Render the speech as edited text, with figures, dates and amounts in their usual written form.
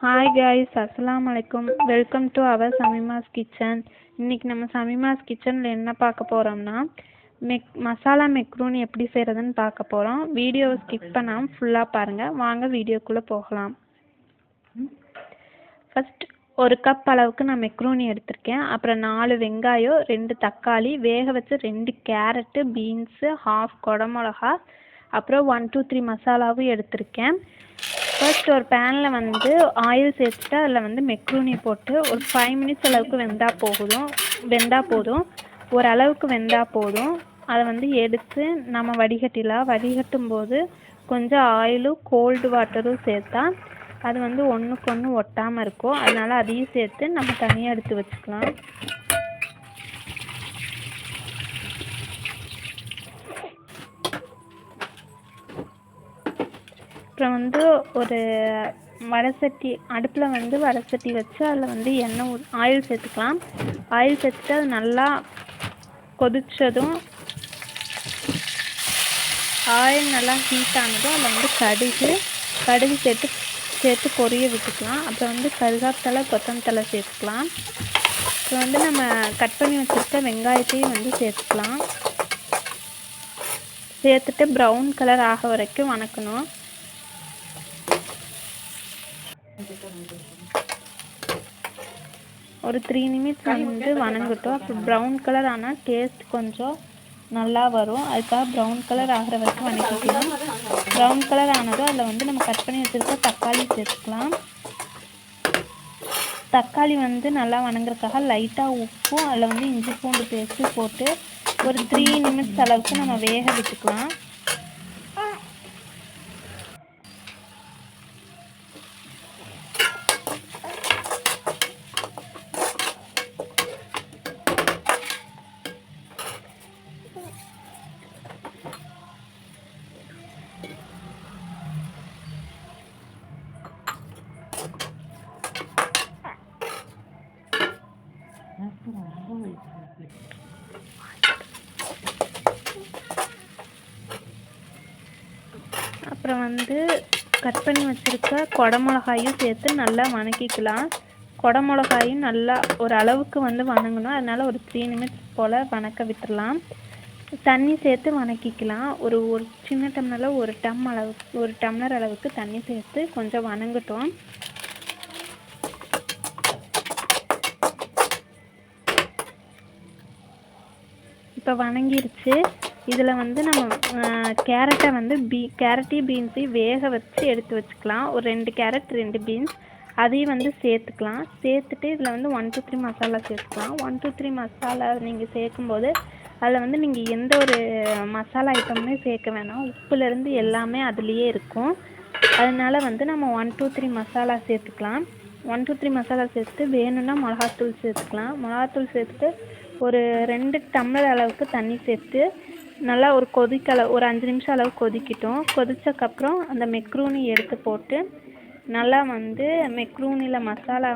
Hi guys, அஸ்ஸலாமு அலைக்கும். Welcome to our Samima's kitchen. இன்றைக்கி நம்ம சமீமாஸ் கிச்சனில் என்ன பார்க்க போகிறோம்னா மசாலா மெக்ரூனி எப்படி செய்கிறதுன்னு பார்க்க போகிறோம். வீடியோவை ஸ்கிப் பண்ணாமல் ஃபுல்லாக பாருங்கள். வாங்க வீடியோக்குள்ளே போகலாம். ஃபஸ்ட் ஒரு கப் அளவுக்கு நான் மெக்ரூனி எடுத்திருக்கேன். அப்புறம் 4 வெங்காயம், 2 தக்காளி, வேக வச்ச 2 கேரட்டு, பீன்ஸு, ஹாஃப் குடமிளகா, அப்புறம் 1 2 3 மசாலாவும் எடுத்திருக்கேன். ஃபர்ஸ்ட் ஒரு பேனில் ஆயில் சேர்த்துட்டு அதில் மெக்ரூனி போட்டு ஒரு 5 மினிட்ஸ் அளவுக்கு வெந்தால் போதும். ஓரளவுக்கு வெந்தால் போதும். அதை எடுத்து நம்ம வடிகட்டும் போது கொஞ்சம் ஆயிலும் கோல்டு வாட்டரும் சேர்த்தா அது ஒன்றுக்கு ஒன்று ஒட்டாமல் இருக்கும். அதனால் அதையும் சேர்த்து நம்ம தனியாக எடுத்து வச்சுக்கலாம். அப்புறம் ஒரு வடைசட்டி அடுப்பில் வடைசட்டி வச்சு அதில் ஆயில் சேர்த்துக்கலாம். ஆயில் சேர்த்துட்டு அது நல்லா கொதித்ததும் ஆயில் நல்லா ஹீட் ஆனதும் அதில் கடுகு சேர்த்து பொரிய விட்டுக்கலாம். அப்புறம் கருகாப்பிலை, கொத்தமல்லி சேர்த்துக்கலாம். அப்புறம் நம்ம கட் பண்ணி வச்சுருக்க வெங்காயத்தையும் சேர்த்துக்கலாம். சேர்த்துட்டு ப்ரௌன் கலர் ஆக வரைக்கும் வணக்கணும். ஒரு 3 நிமிட்ஸ் வணங்கட்டும். அப்புறம் ப்ரௌன் கலர் ஆனால் டேஸ்ட் கொஞ்சம் நல்லா வரும். அதுக்காக ப்ரௌன் கலர் ஆகிற வரைக்கும் வணக்கிக்கலாம். ப்ரௌன் கலர் ஆனதும் அதில் நம்ம கட் பண்ணி வச்சுருக்க தக்காளி சேர்த்துக்கலாம். தக்காளி நல்லா வணங்குறதுக்காக லைட்டாக உப்பும் அதில் இஞ்சி பூண்டு பேஸ்ட்டு போட்டு ஒரு 3 நிமிட்ஸ் அளவுக்கு நம்ம வேக விட்டுக்கலாம். அப்புறம் கட் பண்ணி வச்சுருக்க குடமிளகாயும் சேர்த்து நல்லா வணக்கிக்கலாம். குடமிளகாயும் நல்லா ஒரு அளவுக்கு வணங்கணும். அதனால் ஒரு 3 நிமிட்ஸ் போல் வணக்க விட்டுடலாம். தண்ணி சேர்த்து வணக்கிக்கலாம். ஒரு சின்ன டம்ளரில் ஒரு டம்ளர் அளவுக்கு தண்ணி சேர்த்து கொஞ்சம் வணங்கட்டும். இப்போ வணங்கிருச்சு. இதில் நம்ம கேரட்டையும் பீன்ஸையும் வேக வச்சு எடுத்து வச்சுக்கலாம். ஒரு 2 கேரட் 2 பீன்ஸ் அதையும் சேர்த்துக்கலாம். சேர்த்துட்டு இதில் 1 2 3 மசாலா சேர்த்துக்கலாம். 1 2 3 மசாலா நீங்கள் சேர்க்கும்போது அதில் நீங்கள் எந்த ஒரு மசாலா ஐட்டமுமே சேர்க்க வேணாம். உப்புலேருந்து எல்லாமே அதுலேயே இருக்கும். அதனால் நம்ம 1 2 3 மசாலா சேர்த்துக்கலாம். 1 2 3 மசாலா சேர்த்துட்டு வேணும்னா மிளகாத்தூள் சேர்த்துக்கலாம். மிளகாத்தூள் சேர்த்துட்டு ஒரு 2 டம்ளர் அளவுக்கு தண்ணி சேர்த்து நல்லா ஒரு 5 நிமிஷம் அளவு கொதிக்கட்டும். கொதித்ததுக்கப்புறம் அந்த மெக்ரூனி எடுத்து போட்டு நல்லா மெக்ரூனியில் மசாலா